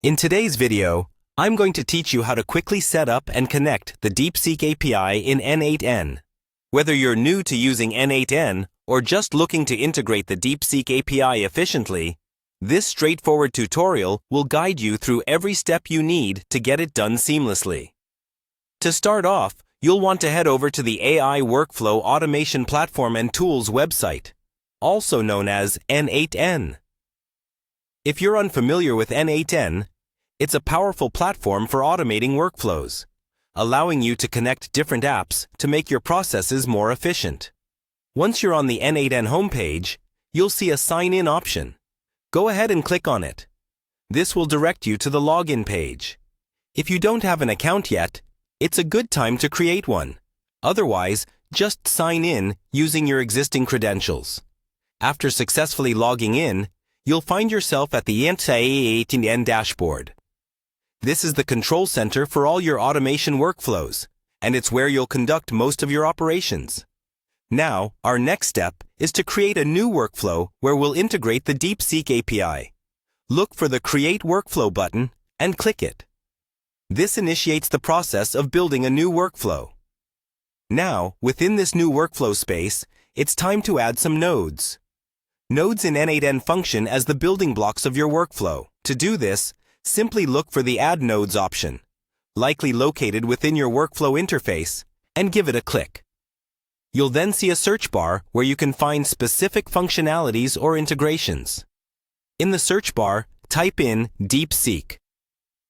In today's video, I'm going to teach you how to quickly set up and connect the Deepseek API in N8n. Whether you're new to using N8n or just looking to integrate the Deepseek API efficiently, this straightforward tutorial will guide you through every step you need to get it done seamlessly. To start off, you'll want to head over to the AI Workflow Automation Platform and Tools website, also known as N8n. If you're unfamiliar with N8n, it's a powerful platform for automating workflows, allowing you to connect different apps to make your processes more efficient. Once you're on the N8n homepage, you'll see a Sign In option. Go ahead and click on it. This will direct you to the login page. If you don't have an account yet, it's a good time to create one. Otherwise, just sign in using your existing credentials. After successfully logging in, you'll find yourself at the N8n dashboard. This is the control center for all your automation workflows, and it's where you'll conduct most of your operations. Now, our next step is to create a new workflow where we'll integrate the Deepseek API. Look for the Create Workflow button and click it. This initiates the process of building a new workflow. Now, within this new workflow space, it's time to add some nodes. Nodes in N8n function as the building blocks of your workflow. To do this, simply look for the Add Nodes option, likely located within your workflow interface, and give it a click. You'll then see a search bar where you can find specific functionalities or integrations. In the search bar, type in Deepseek.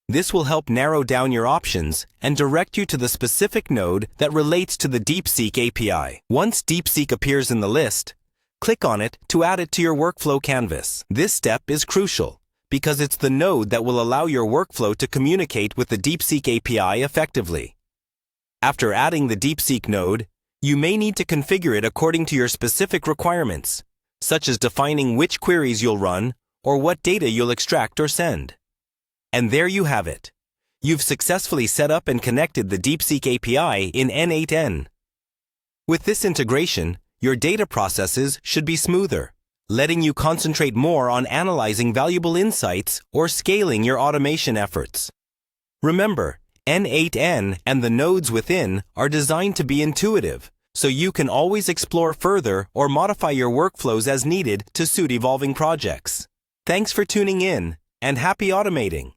This will help narrow down your options and direct you to the specific node that relates to the Deepseek API. Once Deepseek appears in the list, click on it to add it to your workflow canvas. This step is crucial because it's the node that will allow your workflow to communicate with the Deepseek API effectively. After adding the Deepseek node, you may need to configure it according to your specific requirements, such as defining which queries you'll run or what data you'll extract or send. And there you have it. You've successfully set up and connected the Deepseek API in N8n. With this integration, your data processes should be smoother, letting you concentrate more on analyzing valuable insights or scaling your automation efforts. Remember, N8n and the nodes within are designed to be intuitive, so you can always explore further or modify your workflows as needed to suit evolving projects. Thanks for tuning in, and happy automating!